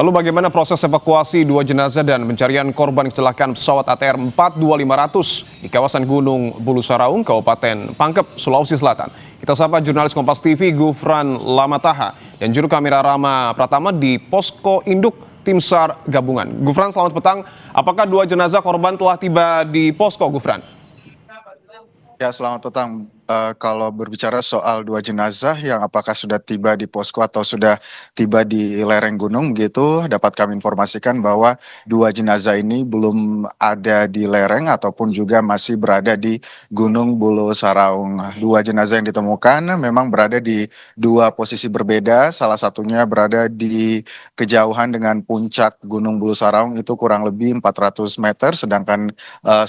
Lalu bagaimana proses evakuasi dua jenazah dan pencarian korban kecelakaan pesawat ATR 42500 di kawasan Gunung Bulu Saraung, Kabupaten Pangkep, Sulawesi Selatan? Kita sapa jurnalis Kompas TV Gufran Lamataha dan juru kamera Rama Pratama di Posko Induk Tim SAR Gabungan. Gufran, selamat petang. Apakah dua jenazah korban telah tiba di posko, Gufran? Ya, selamat petang. Kalau berbicara soal dua jenazah yang apakah sudah tiba di posko atau sudah tiba di lereng gunung begitu, dapat kami informasikan bahwa dua jenazah ini belum ada di lereng ataupun juga masih berada di Gunung Bulu Saraung. Dua jenazah yang ditemukan memang berada di dua posisi berbeda, salah satunya berada di kejauhan dengan puncak Gunung Bulu Saraung itu kurang lebih 400 meter, sedangkan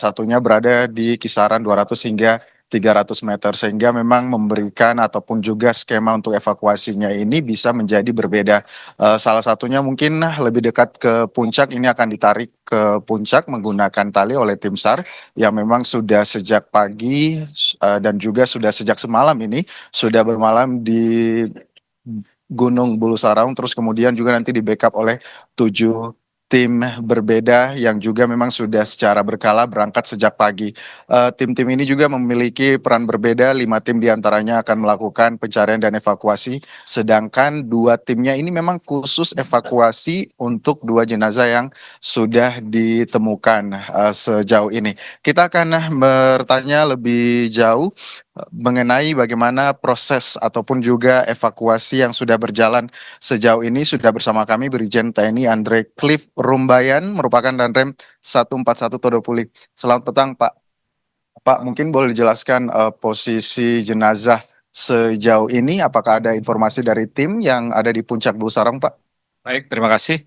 satunya berada di kisaran 200 hingga 300 meter, sehingga memang memberikan ataupun juga skema untuk evakuasinya ini bisa menjadi berbeda. Salah satunya mungkin lebih dekat ke puncak, ini akan ditarik ke puncak menggunakan tali oleh tim SAR yang memang sudah sejak pagi dan juga sudah sejak semalam ini sudah bermalam di Gunung Bulu Saraung, terus kemudian juga nanti di backup oleh 7 tim berbeda yang juga memang sudah secara berkala berangkat sejak pagi. Tim-tim ini juga memiliki peran berbeda, 5 tim diantaranya akan melakukan pencarian dan evakuasi, sedangkan 2 timnya ini memang khusus evakuasi untuk 2 jenazah yang sudah ditemukan sejauh ini. Kita akan bertanya lebih jauh mengenai bagaimana proses ataupun juga evakuasi yang sudah berjalan sejauh ini. Sudah bersama kami Brigjen TNI Andre Cliff Rumbayan, merupakan Danrem 141 Todopuli. Selamat petang Pak. Pak, mungkin boleh dijelaskan posisi jenazah sejauh ini, apakah ada informasi dari tim yang ada di puncak Bulu Saraung, Pak? Baik, terima kasih.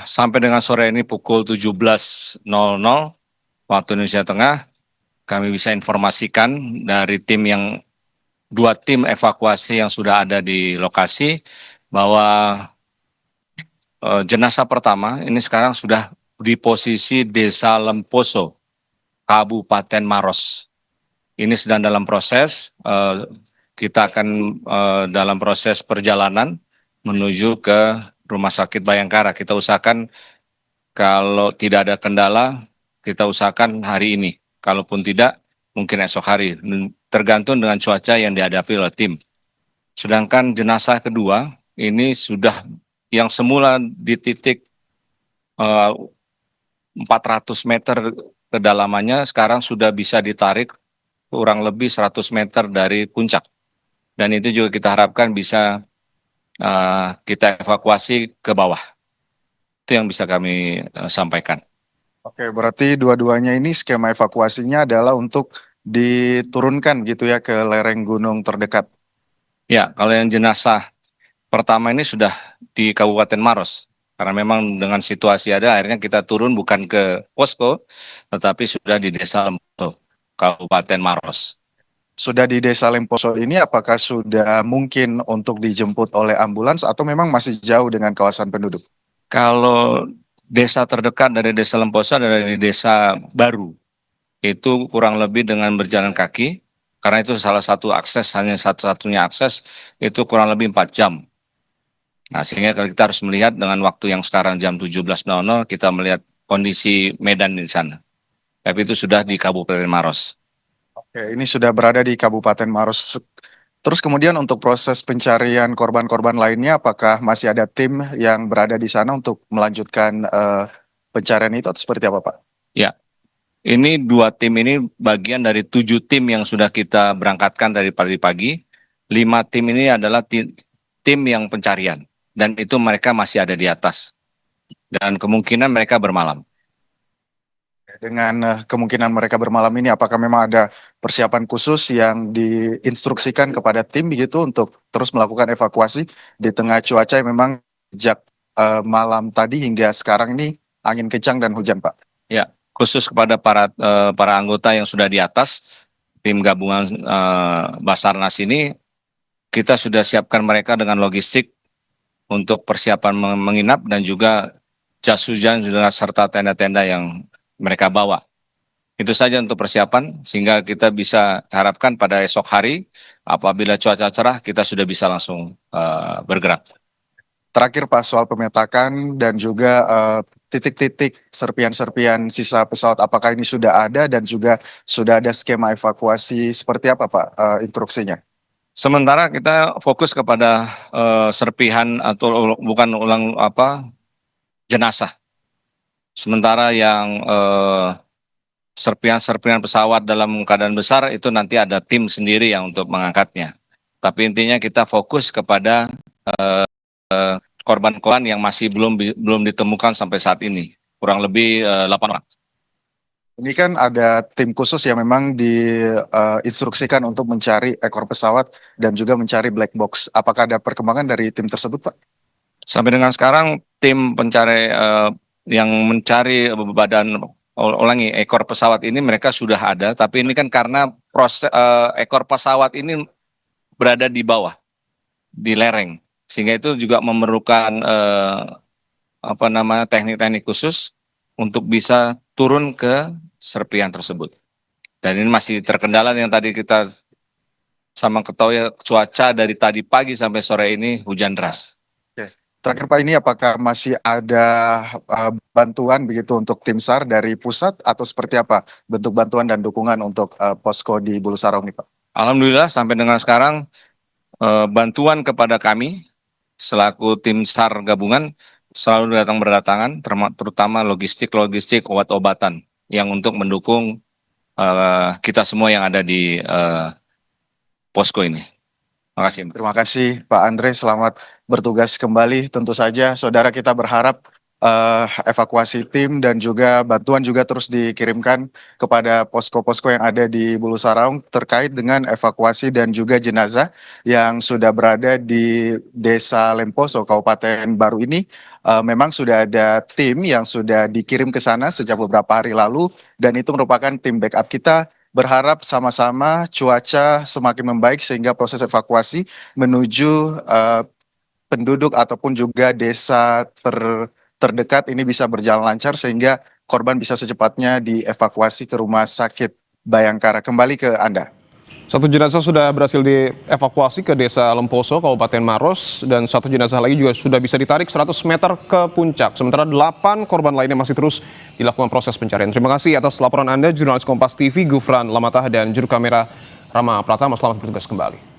Sampai dengan sore ini pukul 17.00 waktu Indonesia Tengah, kami bisa informasikan dari dua tim evakuasi yang sudah ada di lokasi bahwa jenazah pertama ini sekarang sudah di posisi Desa Lemposo, Kabupaten Maros. Ini sedang dalam proses, kita akan dalam proses perjalanan menuju ke Rumah Sakit Bayangkara. Kita usahakan kalau tidak ada kendala, kita usahakan hari ini. Kalaupun tidak, mungkin esok hari, tergantung dengan cuaca yang dihadapi oleh tim. Sedangkan jenazah kedua, ini sudah yang semula di titik 400 meter kedalamannya, sekarang sudah bisa ditarik kurang lebih 100 meter dari puncak. Dan itu juga kita harapkan bisa kita evakuasi ke bawah. Itu yang bisa kami sampaikan. Oke, berarti dua-duanya ini skema evakuasinya adalah untuk diturunkan gitu ya ke lereng gunung terdekat. Ya, kalau yang jenazah pertama ini sudah di Kabupaten Maros. Karena memang dengan situasi ada, akhirnya kita turun bukan ke posko, tetapi sudah di Desa Lemposo, Kabupaten Maros. Sudah di Desa Lemposo ini, apakah sudah mungkin untuk dijemput oleh ambulans atau memang masih jauh dengan kawasan penduduk? Kalau desa terdekat dari Desa Lemposo adalah di Desa Baru. Itu kurang lebih dengan berjalan kaki, karena itu salah satu akses, hanya satu-satunya akses, itu kurang lebih 4 jam. Nah, sehingga kalau kita harus melihat dengan waktu yang sekarang jam 17.00, kita melihat kondisi medan di sana. Tapi itu sudah di Kabupaten Maros. Oke, ini sudah berada di Kabupaten Maros. Terus kemudian untuk proses pencarian korban-korban lainnya, apakah masih ada tim yang berada di sana untuk melanjutkan pencarian itu atau seperti apa, Pak? Ya, ini 2 tim ini bagian dari 7 tim yang sudah kita berangkatkan dari pagi-pagi. 5 tim ini adalah tim yang pencarian. Dan itu mereka masih ada di atas. Dan kemungkinan mereka bermalam. Dengan kemungkinan mereka bermalam ini, apakah memang ada persiapan khusus yang diinstruksikan kepada tim begitu untuk terus melakukan evakuasi di tengah cuaca yang memang sejak malam tadi hingga sekarang ini angin kencang dan hujan, Pak? Ya, khusus kepada para anggota yang sudah di atas, tim gabungan Basarnas ini, kita sudah siapkan mereka dengan logistik untuk persiapan menginap dan juga jas hujan serta tenda-tenda yang mereka bawa. Itu saja untuk persiapan, sehingga kita bisa harapkan pada esok hari, apabila cuaca cerah, kita sudah bisa langsung bergerak. Terakhir Pak, soal pemetakan dan juga titik-titik serpian-serpian sisa pesawat, apakah ini sudah ada dan juga sudah ada skema evakuasi seperti apa Pak instruksinya? Sementara kita fokus kepada serpihan atau bukan jenazah. Sementara yang serpihan-serpihan pesawat dalam keadaan besar itu nanti ada tim sendiri yang untuk mengangkatnya. Tapi intinya kita fokus kepada korban-korban yang masih belum ditemukan sampai saat ini, kurang lebih 8 orang. Ini kan ada tim khusus yang memang diinstruksikan untuk mencari ekor pesawat dan juga mencari black box. Apakah ada perkembangan dari tim tersebut, Pak? Sampai dengan sekarang tim pencari yang mencari ekor pesawat ini mereka sudah ada, tapi ini kan karena proses ekor pesawat ini berada di bawah, di lereng, sehingga itu juga memerlukan teknik-teknik khusus untuk bisa turun ke serpihan tersebut. Dan ini masih terkendala yang tadi kita sama ketahui, cuaca dari tadi pagi sampai sore ini hujan deras. Oke. Terakhir Pak, ini apakah masih ada bantuan begitu untuk tim SAR dari pusat atau seperti apa bentuk bantuan dan dukungan untuk posko di Bulu Sarong nih Pak? Alhamdulillah sampai dengan sekarang bantuan kepada kami selaku tim SAR gabungan selalu berdatangan, terutama logistik obat-obatan yang untuk mendukung kita semua yang ada di posko ini. Terima kasih. Terima kasih Pak Andre, selamat bertugas kembali. Tentu saja saudara kita berharap evakuasi tim dan juga bantuan juga terus dikirimkan kepada posko-posko yang ada di Bulu Saraung terkait dengan evakuasi dan juga jenazah yang sudah berada di Desa Lemposo, Kabupaten Baru ini. Memang sudah ada tim yang sudah dikirim ke sana sejak beberapa hari lalu dan itu merupakan tim backup kita. Berharap sama-sama cuaca semakin membaik sehingga proses evakuasi menuju penduduk ataupun juga desa terdekat ini bisa berjalan lancar sehingga korban bisa secepatnya dievakuasi ke Rumah Sakit Bayangkara. Kembali ke Anda. Satu jenazah sudah berhasil dievakuasi ke Desa Lemposo, Kabupaten Maros, dan satu jenazah lagi juga sudah bisa ditarik 100 meter ke puncak. Sementara 8 korban lainnya masih terus dilakukan proses pencarian. Terima kasih atas laporan Anda, jurnalis Kompas TV Gufran Lamatah dan juru kamera Rama Pratama. Selamat bertugas kembali.